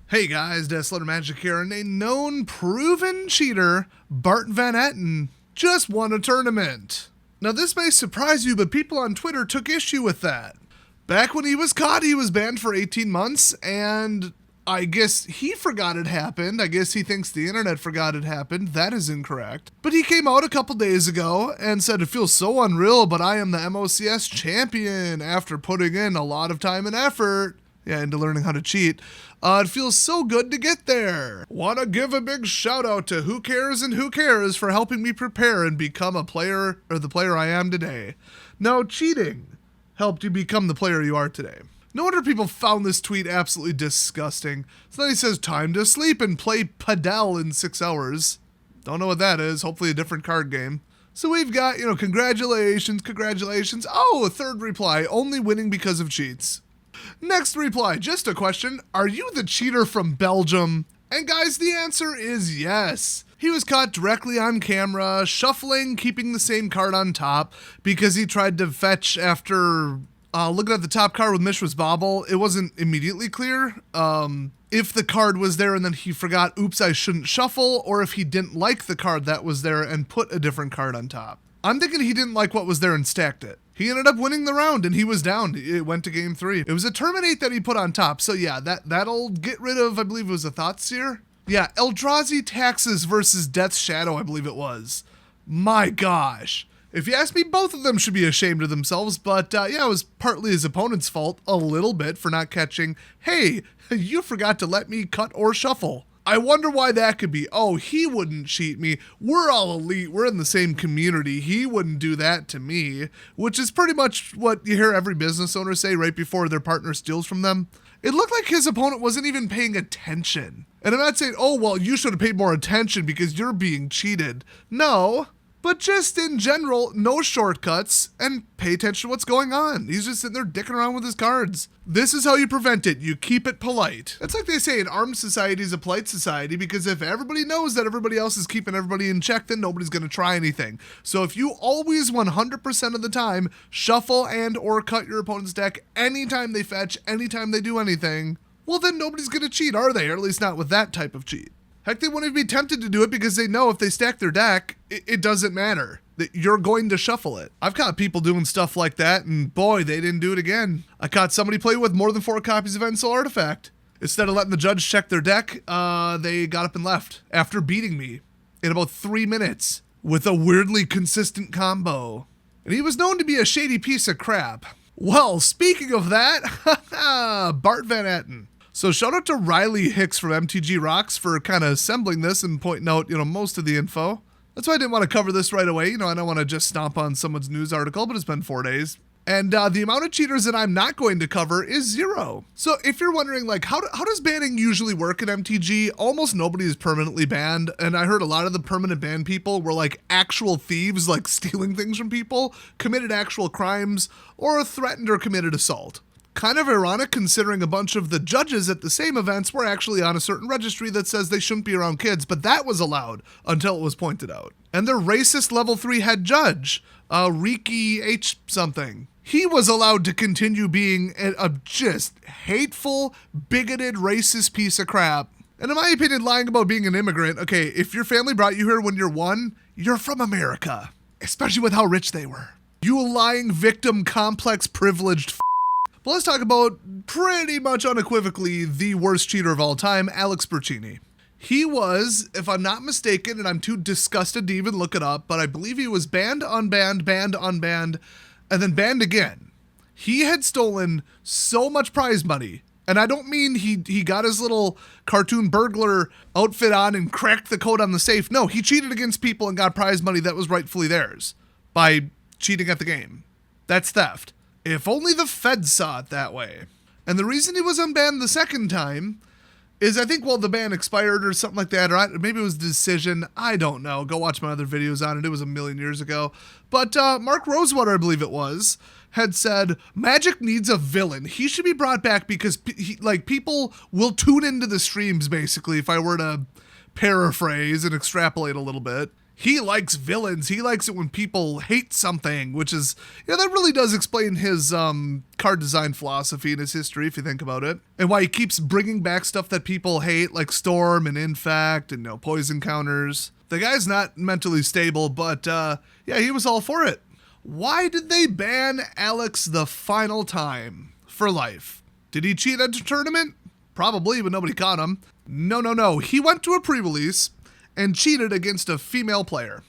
Hey guys, Deathletter Magic here, and a known proven cheater, Bart Van Etten, just won a tournament. Now this may surprise you, but people on Twitter took issue with that. Back when he was caught, he was banned for 18 months, and I guess he forgot it happened. I guess he thinks the internet forgot it happened. That is incorrect. But he came out a couple days ago and said, "It feels so unreal, but I am the MOCS champion after putting in a lot of time and effort." Yeah, into learning how to cheat. It feels so good to get there. Want to give a big shout out to Who Cares and Who Cares for helping me prepare and become a player, or the player I am today. No, cheating helped you become the player you are today. No wonder people found this tweet absolutely disgusting. So then he says, time to sleep and play Padel in 6 hours. Don't know what that is. Hopefully a different card game. So we've got, congratulations. Oh, a third reply, only winning because of cheats. Next reply, just a question. Are you the cheater from Belgium? And guys, the answer is yes. He was caught directly on camera, shuffling, keeping the same card on top because he tried to fetch after looking at the top card with Mishra's Bauble. It wasn't immediately clear if the card was there and then he forgot, oops, I shouldn't shuffle, or if he didn't like the card that was there and put a different card on top. I'm thinking he didn't like what was there and stacked it. He ended up winning the round and he was down. It went to game 3. It was a Terminate that he put on top. So yeah, that'll get rid of, I believe it was a Thoughtseer. Yeah, Eldrazi Taxes versus Death's Shadow, I believe it was. My gosh. If you ask me, both of them should be ashamed of themselves, but yeah, it was partly his opponent's fault, a little bit, for not catching, hey, you forgot to let me cut or shuffle. I wonder why that could be. Oh, he wouldn't cheat me. We're all elite. We're in the same community. He wouldn't do that to me, which is pretty much what you hear every business owner say right before their partner steals from them. It looked like his opponent wasn't even paying attention. And I'm not saying, oh, well, you should have paid more attention because you're being cheated. No. But just in general, no shortcuts, and pay attention to what's going on. He's just sitting there dicking around with his cards. This is how you prevent it. You keep it polite. It's like they say, an armed society is a polite society, because if everybody knows that everybody else is keeping everybody in check, then nobody's going to try anything. So if you always 100% of the time shuffle and or cut your opponent's deck anytime they fetch, anytime they do anything, well then nobody's going to cheat, are they? Or at least not with that type of cheat. Heck, they wouldn't even be tempted to do it because they know if they stack their deck, it doesn't matter. That you're going to shuffle it. I've caught people doing stuff like that, and boy, they didn't do it again. I caught somebody play with more than 4 copies of Ensoul Artifact. Instead of letting the judge check their deck, they got up and left after beating me in about 3 minutes with a weirdly consistent combo. And he was known to be a shady piece of crap. Well, speaking of that, Bart Van Etten. So shout out to Riley Hicks from MTG Rocks for kind of assembling this and pointing out, most of the info. That's why I didn't want to cover this right away. I don't want to just stomp on someone's news article, but it's been 4 days. And the amount of cheaters that I'm not going to cover is 0. So if you're wondering, like, how does banning usually work in MTG? Almost nobody is permanently banned. And I heard a lot of the permanent banned people were like actual thieves, like stealing things from people, committed actual crimes, or threatened or committed assault. Kind of ironic considering a bunch of the judges at the same events were actually on a certain registry that says they shouldn't be around kids, but that was allowed until it was pointed out. And their racist level 3 head judge, Riki H something, he was allowed to continue being a just hateful, bigoted, racist piece of crap. And in my opinion, lying about being an immigrant, okay, if your family brought you here when you're 1, you're from America, especially with how rich they were. You lying victim, complex, privileged But let's talk about pretty much unequivocally the worst cheater of all time, Alex Bercini. He was, if I'm not mistaken, and I'm too disgusted to even look it up, but I believe he was banned, unbanned, and then banned again. He had stolen so much prize money, and I don't mean he got his little cartoon burglar outfit on and cracked the code on the safe. No, he cheated against people and got prize money that was rightfully theirs by cheating at the game. That's theft. If only the feds saw it that way. And the reason he was unbanned the second time is I think, the ban expired or something like that, or maybe it was the decision. I don't know. Go watch my other videos on it. It was a million years ago. But Mark Rosewater, I believe it was, had said, Magic needs a villain. He should be brought back because people will tune into the streams, basically, if I were to paraphrase and extrapolate a little bit. He likes villains. He likes it when people hate something, which is, that really does explain his card design philosophy and his history, if you think about it. And why he keeps bringing back stuff that people hate, like Storm and Infect and poison counters. The guy's not mentally stable, but he was all for it. Why did they ban Alex the final time for life? Did he cheat at a tournament? Probably, but nobody caught him. No. He went to a pre-release and cheated against a female player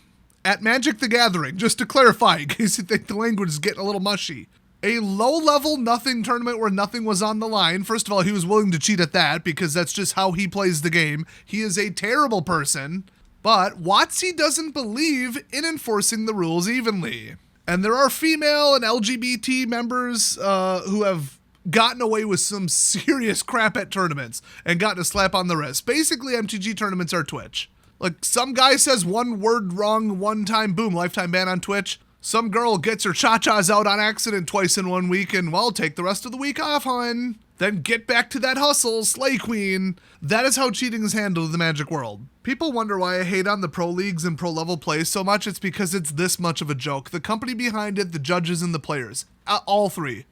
at Magic the Gathering, just to clarify, in case you think the language is getting a little mushy. A low-level nothing tournament where nothing was on the line. First of all, he was willing to cheat at that because that's just how he plays the game. He is a terrible person, but WotC doesn't believe in enforcing the rules evenly. And there are female and LGBT members who have gotten away with some serious crap at tournaments and gotten a slap on the wrist. Basically, MTG tournaments are Twitch. Like, some guy says one word wrong one time, boom, lifetime ban on Twitch. Some girl gets her cha-chas out on accident twice in 1 week and, well, take the rest of the week off, hon. Then get back to that hustle, slay queen. That is how cheating is handled in the Magic world. People wonder why I hate on the pro leagues and pro level play so much. It's because it's this much of a joke. The company behind it, the judges, and the players. All three.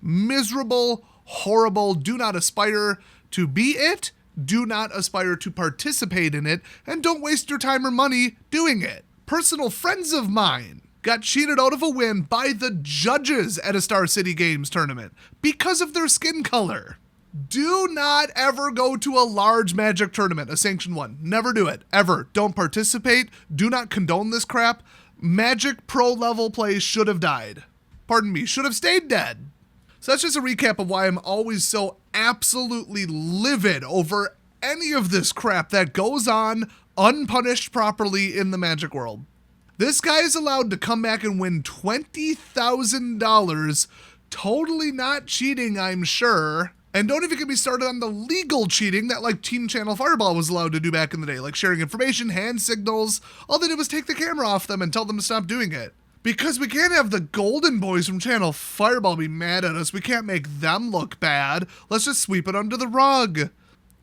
Miserable, horrible, do not aspire to be it. Do not aspire to participate in it, and don't waste your time or money doing it. Personal friends of mine got cheated out of a win by the judges at a Star City Games tournament because of their skin color. Do not ever go to a large Magic tournament, a sanctioned one. Never do it, ever. Don't participate. Do not condone this crap. Magic pro level play should have died. Pardon me, should have stayed dead. So that's just a recap of why I'm always so absolutely livid over any of this crap that goes on unpunished properly in the Magic world. This guy is allowed to come back and win $20,000, totally not cheating, I'm sure. And don't even get me started on the legal cheating that like Team Channel Fireball was allowed to do back in the day, like sharing information, hand signals. All they did was take the camera off them and tell them to stop doing it. Because we can't have the golden boys from Channel Fireball be mad at us. We can't make them look bad. Let's just sweep it under the rug.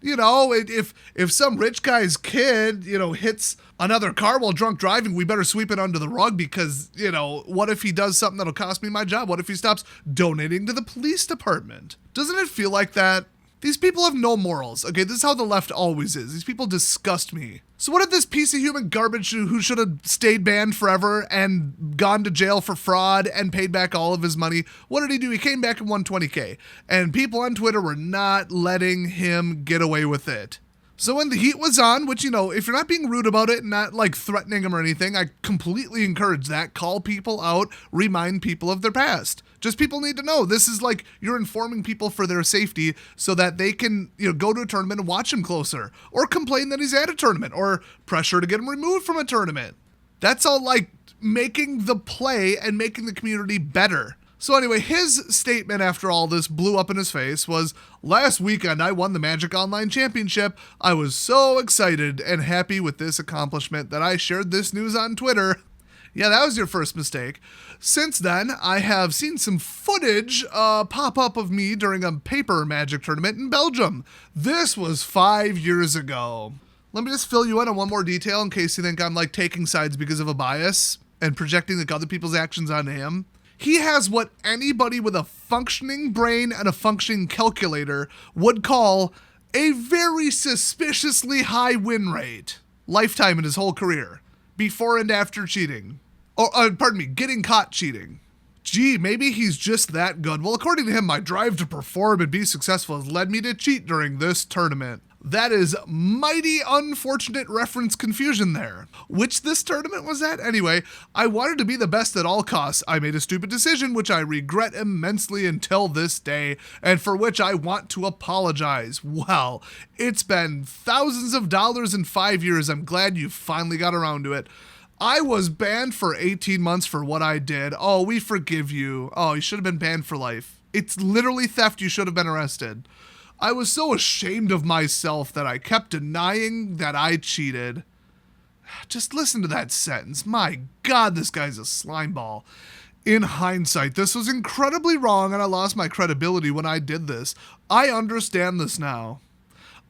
If some rich guy's kid, hits another car while drunk driving, we better sweep it under the rug because, what if he does something that'll cost me my job? What if he stops donating to the police department? Doesn't it feel like that? These people have no morals. Okay, this is how the left always is. These people disgust me. So what did this piece of human garbage who should have stayed banned forever and gone to jail for fraud and paid back all of his money, what did he do? He came back and won $20K. And people on Twitter were not letting him get away with it. So when the heat was on, which, if you're not being rude about it and not like threatening them or anything, I completely encourage that. Call people out, remind people of their past. Just people need to know this is like you're informing people for their safety so that they can, go to a tournament and watch him closer or complain that he's at a tournament or pressure to get him removed from a tournament. That's all like making the play and making the community better. So anyway, his statement after all this blew up in his face was, last weekend I won the Magic Online Championship. I was so excited and happy with this accomplishment that I shared this news on Twitter. Yeah, that was your first mistake. Since then, I have seen some footage pop up of me during a paper Magic tournament in Belgium. This was 5 years ago. Let me just fill you in on one more detail in case you think I'm like taking sides because of a bias and projecting like other people's actions onto him. He has what anybody with a functioning brain and a functioning calculator would call a very suspiciously high win rate. Lifetime in his whole career. Before and after cheating. Getting caught cheating. Gee, maybe he's just that good. Well, according to him, my drive to perform and be successful has led me to cheat during this tournament. That is mighty unfortunate reference confusion there. Which this tournament was at? Anyway, I wanted to be the best at all costs. I made a stupid decision, which I regret immensely until this day, and for which I want to apologize. Well, it's been thousands of dollars in 5 years. I'm glad you finally got around to it. I was banned for 18 months for what I did. Oh, we forgive you. Oh, you should have been banned for life. It's literally theft. You should have been arrested. I was so ashamed of myself that I kept denying that I cheated. Just listen to that sentence. My God, this guy's a slimeball. In hindsight, this was incredibly wrong and I lost my credibility when I did this. I understand this now.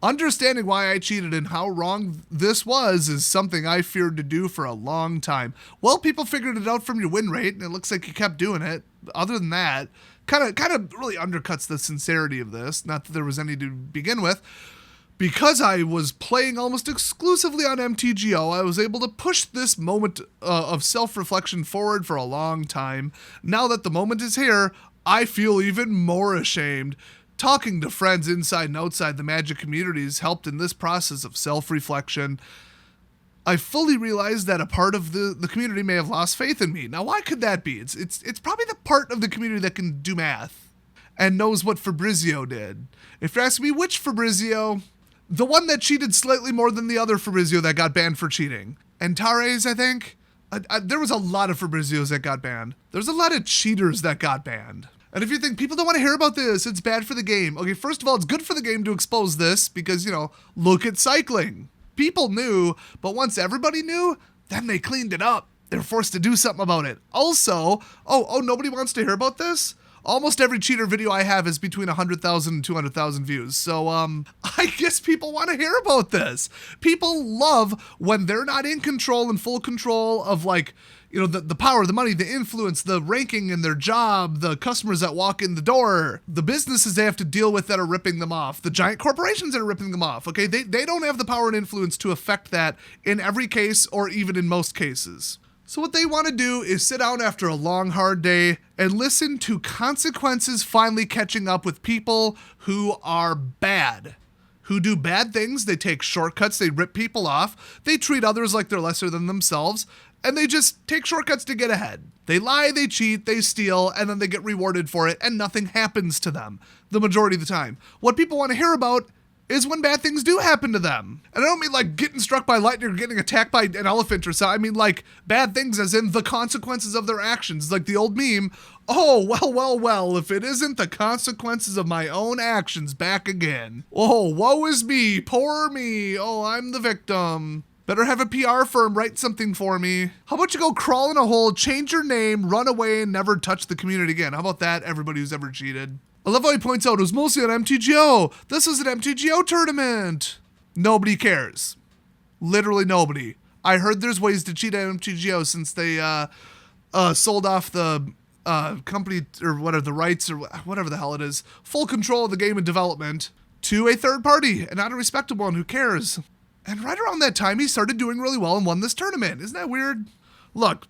Understanding why I cheated and how wrong this was is something I feared to do for a long time. Well, people figured it out from your win rate, and it looks like you kept doing it. Other than that, kind of really undercuts the sincerity of this. Not that there was any to begin with. Because I was playing almost exclusively on MTGO, I was able to push this moment of self-reflection forward for a long time. Now that the moment is here, I feel even more ashamed. Talking to friends inside and outside the Magic communities helped in this process of self-reflection. I fully realized that a part of the community may have lost faith in me. Now, why could that be? It's probably the part of the community that can do math and knows what Fabrizio did. If you're asking me which Fabrizio, the one that cheated slightly more than the other Fabrizio that got banned for cheating. Antares, I think. There was a lot of Fabrizios that got banned. There's a lot of cheaters that got banned. And if you think people don't want to hear about this, it's bad for the game. Okay, first of all, it's good for the game to expose this because, look at cycling. People knew, but once everybody knew, then they cleaned it up. They're forced to do something about it. Also, nobody wants to hear about this? Almost every cheater video I have is between 100,000 and 200,000 views. So, I guess people want to hear about this. People love when they're not in control and full control of the power, the money, the influence, the ranking in their job, the customers that walk in the door, the businesses they have to deal with that are ripping them off, the giant corporations that are ripping them off, okay? They don't have the power and influence to affect that in every case or even in most cases. So what they want to do is sit down after a long, hard day and listen to consequences finally catching up with people who are bad. Who do bad things, they take shortcuts, they rip people off, they treat others like they're lesser than themselves, and they just take shortcuts to get ahead. They lie, they cheat, they steal, and then they get rewarded for it, and nothing happens to them the majority of the time. What people want to hear about is when bad things do happen to them. And I don't mean like getting struck by lightning or getting attacked by an elephant or something. I mean like bad things as in the consequences of their actions. Like the old meme, oh, well, if it isn't the consequences of my own actions back again. Oh, woe is me, poor me. Oh, I'm the victim. Better have a PR firm write something for me. How about you go crawl in a hole, change your name, run away, and never touch the community again? How about that, everybody who's ever cheated? I love how he points out it was mostly on MTGO. This was an MTGO tournament. Nobody cares. Literally nobody. I heard there's ways to cheat at MTGO since they sold off the company or whatever, the rights or whatever the hell it is, full control of the game and development to a third party and not a respectable one who cares. And right around that time, he started doing really well and won this tournament. Isn't that weird? Look,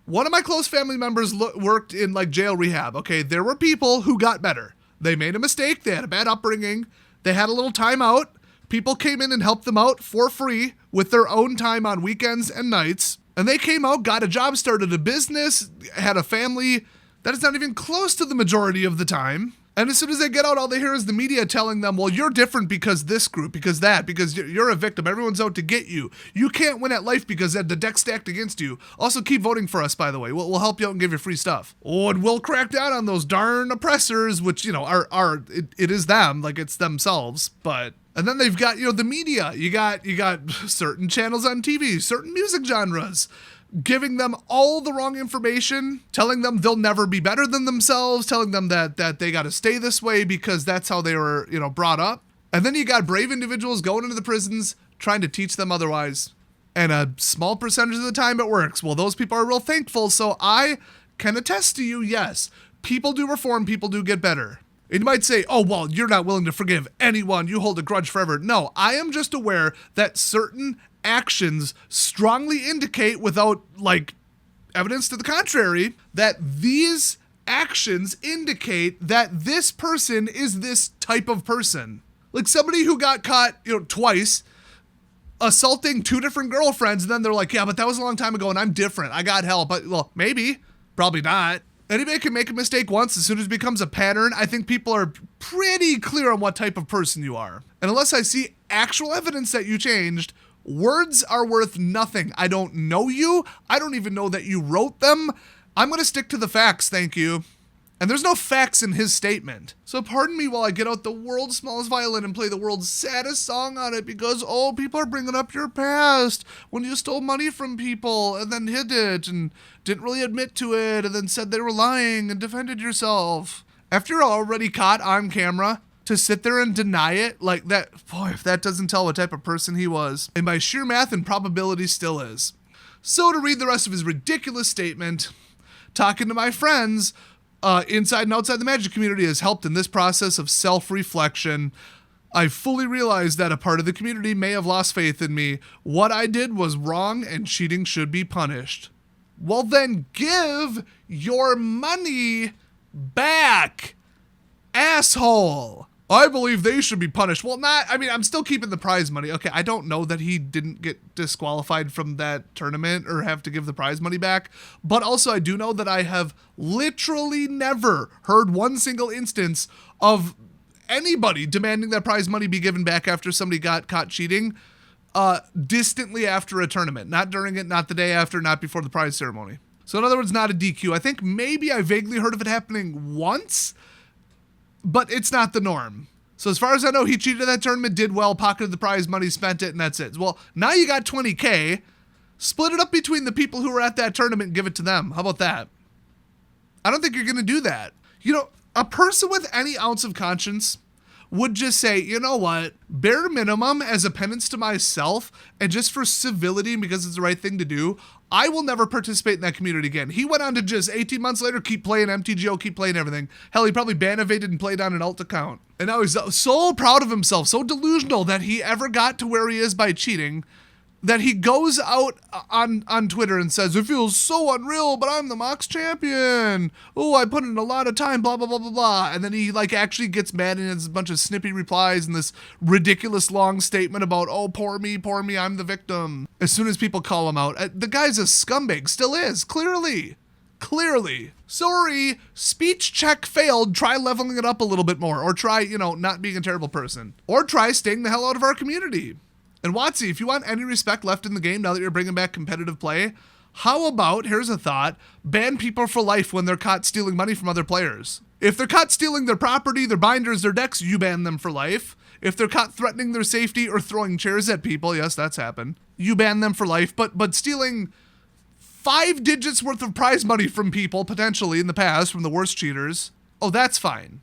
one of my close family members worked in jail rehab. Okay, there were people who got better. They made a mistake. They had a bad upbringing. They had a little time out. People came in and helped them out for free with their own time on weekends and nights. And they came out, got a job, started a business, had a family. That is not even close to the majority of the time. And as soon as they get out, all they hear is the media telling them, well, you're different because this group, because that, because you're a victim. Everyone's out to get you. You can't win at life because the deck's stacked against you. Also, keep voting for us, by the way. We'll help you out and give you free stuff. Oh, and we'll crack down on those darn oppressors, which, it is them, like it's themselves. But, and then they've got, the media. You got certain channels on TV, certain music genres, giving them all the wrong information, telling them they'll never be better than themselves, telling them that they got to stay this way because that's how they were, brought up. And then you got brave individuals going into the prisons trying to teach them otherwise. And a small percentage of the time it works. Well, those people are real thankful. So I can attest to you, yes, people do reform, people do get better. And you might say, oh, well, you're not willing to forgive anyone. You hold a grudge forever. No, I am just aware that certain actions strongly indicate, without evidence to the contrary, that these actions indicate that this person is this type of person. Like somebody who got caught, twice assaulting two different girlfriends, and then they're like, yeah, but that was a long time ago and I'm different. I got help. But, well, maybe, probably not. Anybody can make a mistake once. As soon as it becomes a pattern, I think people are pretty clear on what type of person you are. And unless I see actual evidence that you changed, words are worth nothing. I don't know you. I don't even know that you wrote them. I'm going to stick to the facts, thank you. And there's no facts in his statement. So pardon me while I get out the world's smallest violin and play the world's saddest song on it because, people are bringing up your past when you stole money from people and then hid it and didn't really admit to it and then said they were lying and defended yourself. After you're already caught on camera to sit there and deny it like that, boy, if that doesn't tell what type of person he was. And by sheer math and probability still is. So to read the rest of his ridiculous statement, talking to my friends inside and outside the Magic community has helped in this process of self-reflection. I fully realized that a part of the community may have lost faith in me. What I did was wrong and cheating should be punished. Well, then give your money back, asshole. I believe they should be punished. Well, I'm still keeping the prize money. Okay, I don't know that he didn't get disqualified from that tournament or have to give the prize money back. But also I do know that I have literally never heard one single instance of anybody demanding that prize money be given back after somebody got caught cheating distantly after a tournament. Not during it, not the day after, not before the prize ceremony. So in other words, not a DQ. I think maybe I vaguely heard of it happening once, but it's not the norm. So as far as I know, he cheated that tournament, did well, pocketed the prize money, spent it, and that's it. Well, now you got $20K. Split it up between the people who were at that tournament and give it to them. How about that? I don't think you're going to do that. You know, a person with any ounce of conscience would just say, you know what, bare minimum as a penance to myself and just for civility and because it's the right thing to do, I will never participate in that community again. He went on to just 18 months later keep playing MTGO, keep playing everything. Hell, he probably ban-evaded and played on an alt account. And now he's so proud of himself, so delusional that he ever got to where he is by cheating, that he goes out on Twitter and says, it feels so unreal, but I'm the Mox champion. Oh, I put in a lot of time, blah, blah, blah, blah, blah. And then he actually gets mad and has a bunch of snippy replies and this ridiculous long statement about, oh, poor me, I'm the victim. As soon as people call him out, the guy's a scumbag, still is, clearly. Sorry, speech check failed, try leveling it up a little bit more, or try, not being a terrible person. Or try staying the hell out of our community. And Watsy, if you want any respect left in the game now that you're bringing back competitive play, how about, here's a thought, ban people for life when they're caught stealing money from other players. If they're caught stealing their property, their binders, their decks, you ban them for life. If they're caught threatening their safety or throwing chairs at people, yes, that's happened, you ban them for life. But stealing 5 digits worth of prize money from people, potentially in the past, from the worst cheaters, oh, that's fine.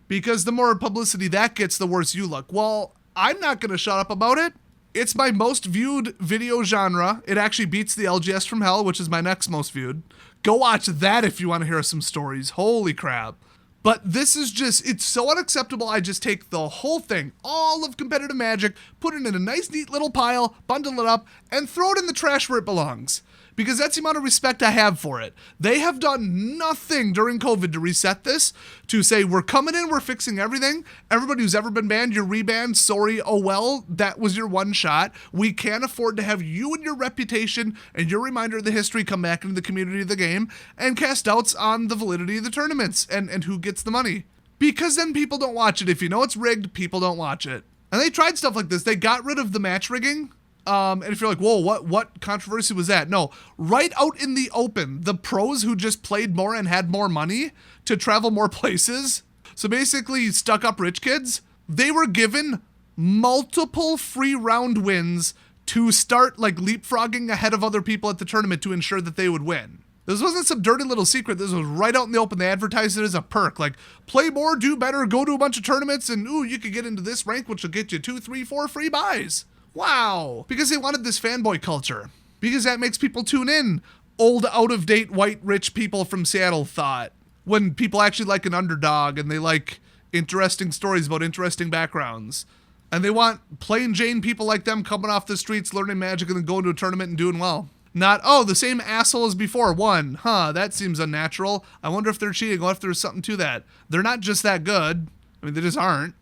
Because the more publicity that gets, the worse you look. Well, I'm not going to shut up about it. It's my most viewed video genre. It actually beats the LGS from Hell, which is my next most viewed. Go watch that if you want to hear some stories. Holy crap. But this is just, it's so unacceptable. I just take the whole thing, all of competitive Magic, put it in a nice, neat little pile, bundle it up, and throw it in the trash where it belongs. Because that's the amount of respect I have for it. They have done nothing during COVID to reset this, to say, we're coming in, we're fixing everything. Everybody who's ever been banned, you're rebanned. Sorry, oh well, that was your one shot. We can't afford to have you and your reputation and your reminder of the history come back into the community of the game and cast doubts on the validity of the tournaments and who gets the money. Because then people don't watch it. If you know it's rigged, people don't watch it. And they tried stuff like this. They got rid of the match rigging. And if you're like, whoa, what controversy was that? No, right out in the open, the pros who just played more and had more money to travel more places, so basically stuck up rich kids, they were given multiple free round wins to start leapfrogging ahead of other people at the tournament to ensure that they would win. This wasn't some dirty little secret. This was right out in the open. They advertised it as a perk, play more, do better, go to a bunch of tournaments, and ooh, you could get into this rank, which will get you 2, 3, 4 free buys. Wow. Because they wanted this fanboy culture. Because that makes people tune in. Old, out-of-date, white, rich people from Seattle thought. When people actually like an underdog and they like interesting stories about interesting backgrounds. And they want plain Jane people like them coming off the streets, learning Magic, and then going to a tournament and doing well. Not, oh, the same asshole as before, won. That seems unnatural. I wonder if they're cheating. What if there's something to that? They're not just that good. I mean, they just aren't.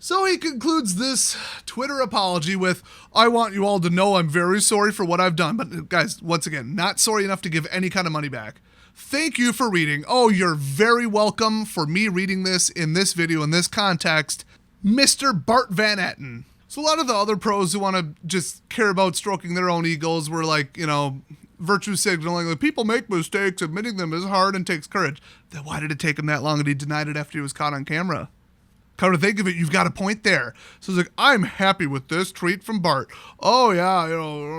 So he concludes this Twitter apology with, I want you all to know I'm very sorry for what I've done. But guys, once again, not sorry enough to give any kind of money back. Thank you for reading. Oh, you're very welcome for me reading this in this video, in this context, Mr. Bart Van Etten. So a lot of the other pros who want to just care about stroking their own egos were virtue signaling. People make mistakes, admitting them is hard and takes courage. Then why did it take him that long and he denied it after he was caught on camera? Come to think of it, you've got a point there. So it's I'm happy with this tweet from Bart. Oh yeah,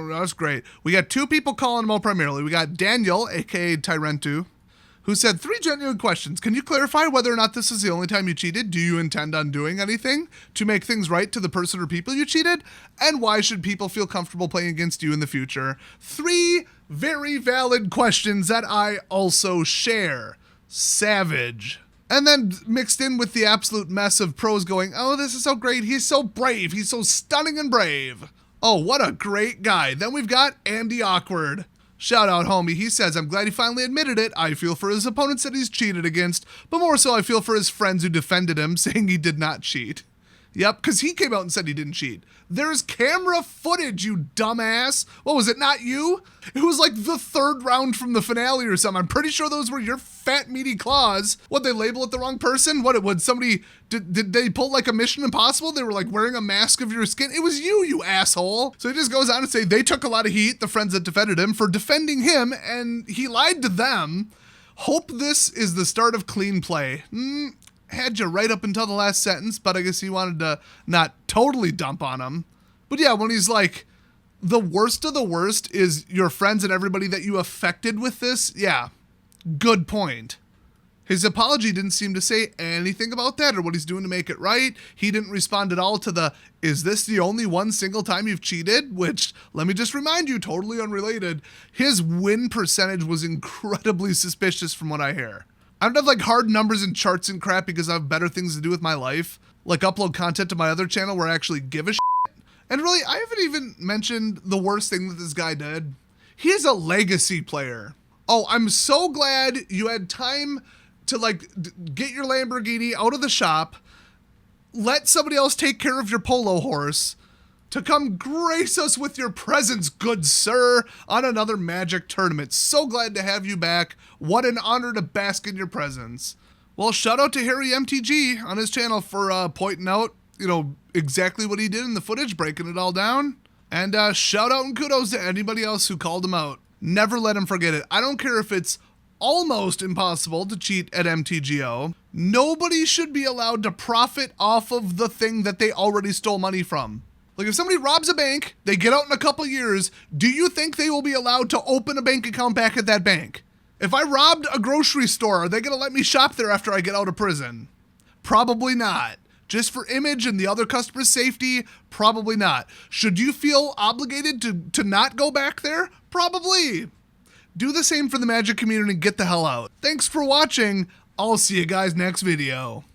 that's great. We got 2 people calling him out primarily. We got Daniel, aka Tyrentu, who said, 3 genuine questions. Can you clarify whether or not this is the only time you cheated? Do you intend on doing anything to make things right to the person or people you cheated? And why should people feel comfortable playing against you in the future? 3 very valid questions that I also share. Savage. And then mixed in with the absolute mess of pros going, oh, this is so great. He's so brave. He's so stunning and brave. Oh, what a great guy. Then we've got Andy Awkward. Shout out, homie. He says, I'm glad he finally admitted it. I feel for his opponents that he's cheated against, but more so I feel for his friends who defended him, saying he did not cheat. Yep, because he came out and said he didn't cheat. There's camera footage, you dumbass. What was it, not you? It was like the 3rd round from the finale or something. I'm pretty sure those were your fat, meaty claws. What, they label it the wrong person? What, would somebody, did they pull like a Mission Impossible? They were like wearing a mask of your skin? It was you asshole. So he just goes on to say they took a lot of heat, the friends that defended him, for defending him, and he lied to them. Hope this is the start of clean play. Had you right up until the last sentence, but I guess he wanted to not totally dump on him. But yeah, when he's like, the worst of the worst is your friends and everybody that you affected with this, yeah, good point. His apology didn't seem to say anything about that or what he's doing to make it right. He didn't respond at all to the, is this the only one single time you've cheated? Which, let me just remind you, totally unrelated, his win percentage was incredibly suspicious from what I hear. I don't have like hard numbers and charts and crap because I have better things to do with my life, like upload content to my other channel where I actually give a shit. And really, I haven't even mentioned the worst thing that this guy did. He is a legacy player. Oh, I'm so glad you had time to like get your Lamborghini out of the shop, let somebody else take care of your polo horse, to come grace us with your presence, good sir, on another Magic tournament. So glad to have you back. What an honor to bask in your presence. Well, shout out to Harry MTG on his channel for pointing out, exactly what he did in the footage, breaking it all down. And shout out and kudos to anybody else who called him out. Never let him forget it. I don't care if it's almost impossible to cheat at MTGO. Nobody should be allowed to profit off of the thing that they already stole money from. Like if somebody robs a bank, they get out in a couple years, do you think they will be allowed to open a bank account back at that bank? If I robbed a grocery store, are they going to let me shop there after I get out of prison? Probably not. Just for image and the other customer's safety? Probably not. Should you feel obligated to not go back there? Probably. Do the same for the Magic community and get the hell out. Thanks for watching. I'll see you guys next video.